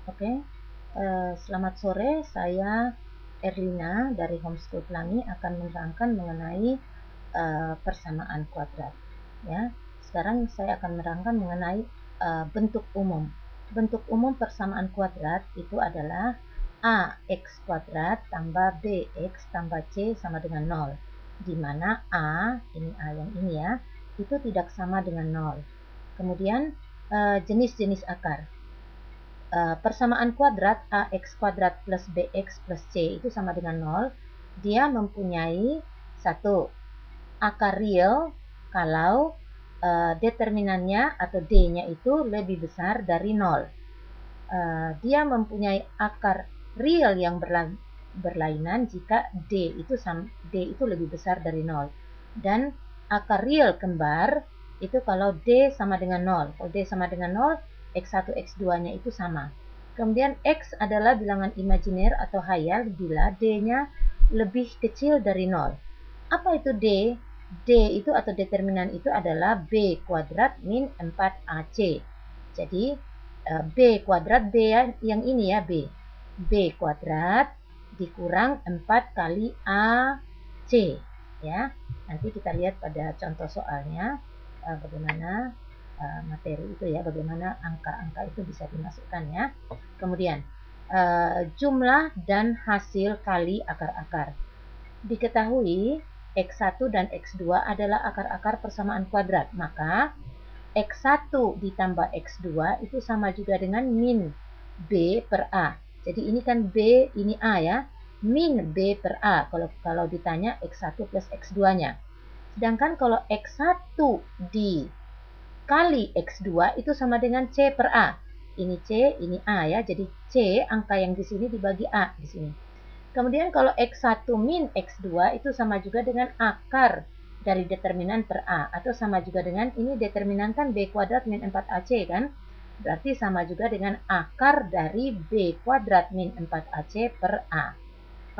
Oke, selamat sore. Saya Erlina dari Homeschool Pelangi akan menerangkan mengenai persamaan kuadrat. Ya, sekarang saya akan menerangkan mengenai bentuk umum. Bentuk umum persamaan kuadrat itu adalah ax kuadrat tambah bx tambah c sama dengan 0. Di mana a, ini a yang ini ya, itu tidak sama dengan 0. Kemudian jenis-jenis akar. Persamaan kuadrat ax kuadrat plus bx plus c itu sama dengan 0, dia mempunyai satu akar real kalau determinannya atau d-nya itu lebih besar dari 0. Dia mempunyai akar real yang berlainan jika d itu lebih besar dari 0. Dan akar real kembar itu kalau d sama dengan 0. Kalau d sama dengan 0, x1, x2-nya itu sama. Kemudian x adalah bilangan imajiner atau hayal bila d-nya lebih kecil dari 0. Apa itu d? D itu atau determinan itu adalah b kuadrat min 4ac. Jadi b kuadrat, b yang ini ya, b kuadrat dikurang 4 kali ac ya. Nanti kita lihat pada contoh soalnya bagaimana materi itu ya, bagaimana angka-angka itu bisa dimasukkan ya. Kemudian jumlah dan hasil kali akar-akar. Diketahui x1 dan x2 adalah akar-akar persamaan kuadrat, maka x1 ditambah x2 itu sama juga dengan min b per a. Jadi ini kan b, ini a ya, min b per a kalau ditanya x1 plus x2-nya. Sedangkan kalau x1 dikali x2 itu sama dengan c per a. Ini c, ini a ya. Jadi c angka yang di sini dibagi a di sini. Kemudian kalau x1 min x2 itu sama juga dengan akar dari determinan per a, atau sama juga dengan ini determinan kan b kuadrat min 4ac kan, berarti sama juga dengan akar dari b kuadrat min 4ac per a.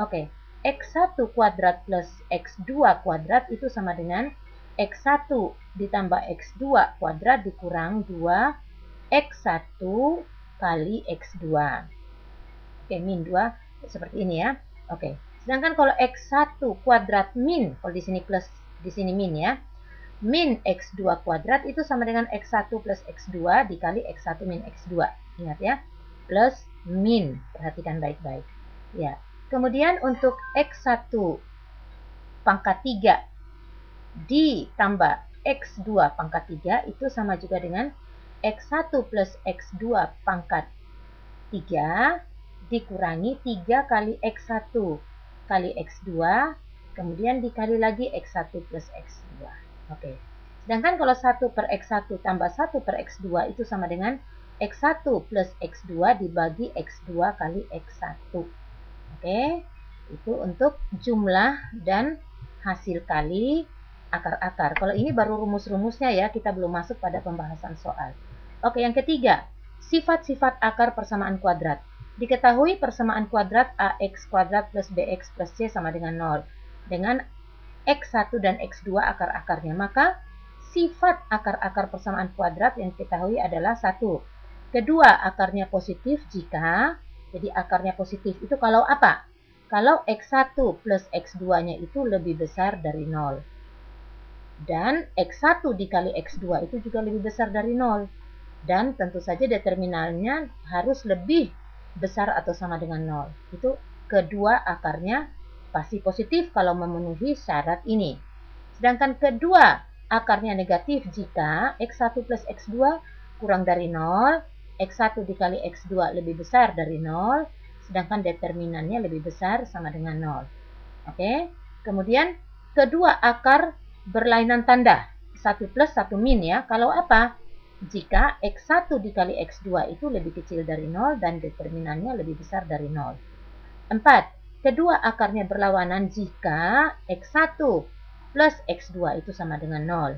Oke, x1 kuadrat plus x2 kuadrat itu sama dengan x1 ditambah x2 kuadrat dikurang 2 x1 kali x2. Oke, min 2 seperti ini ya. Oke, sedangkan kalau x1 kuadrat min, kalau di sini plus, di sini min ya, min x2 kuadrat itu sama dengan x1 plus x2 dikali x1 min x2. Ingat ya, plus min, perhatikan baik-baik ya. Kemudian untuk x1 pangkat 3 ditambah x2 pangkat 3 itu sama juga dengan x1 plus x2 pangkat 3 dikurangi 3 kali x1 kali x2, kemudian dikali lagi x1 plus x2. Oke. Sedangkan kalau 1 per x1 tambah 1 per x2 itu sama dengan x1 plus x2 dibagi x2 kali x1. Oke. Itu untuk jumlah dan hasil kali akar-akar. Kalau ini baru rumus-rumusnya ya, kita belum masuk pada pembahasan soal. Oke, yang ketiga, sifat-sifat akar persamaan kuadrat. Diketahui persamaan kuadrat ax kuadrat plus bx plus c sama dengan 0. Dengan x1 dan x2 akar-akarnya, maka sifat akar-akar persamaan kuadrat yang diketahui adalah 1. Kedua, akarnya positif jika, jadi akarnya positif itu kalau apa? Kalau x1 plus x2-nya itu lebih besar dari 0. Dan x1 dikali x2 itu juga lebih besar dari 0. Dan tentu saja determinannya harus lebih besar atau sama dengan 0. Itu kedua akarnya pasti positif kalau memenuhi syarat ini. Sedangkan kedua akarnya negatif jika x1 plus x2 kurang dari 0, x1 dikali x2 lebih besar dari 0, sedangkan determinannya lebih besar sama dengan 0. Oke, kemudian kedua akar berlainan tanda, 1 plus 1 min ya. Kalau apa? Jika x1 dikali x2 itu lebih kecil dari 0 dan determinannya lebih besar dari 0. 4. Kedua akarnya berlawanan jika x1 plus x2 itu sama dengan 0.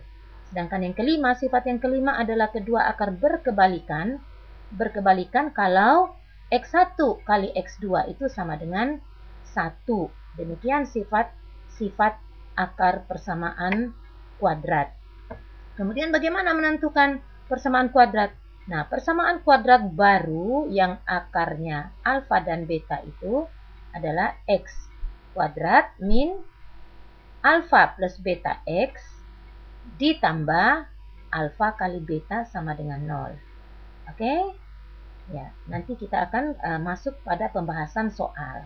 Sedangkan yang kelima, sifat yang kelima adalah kedua akar berkebalikan. Berkebalikan kalau x1 kali x2 itu sama dengan 1. Demikian sifat akar persamaan kuadrat. Kemudian bagaimana menentukan persamaan kuadrat? Nah, persamaan kuadrat baru yang akarnya alfa dan beta itu adalah X kuadrat min alfa plus beta X ditambah alfa kali beta sama dengan 0. Oke? Ya, nanti kita akan masuk pada pembahasan soal.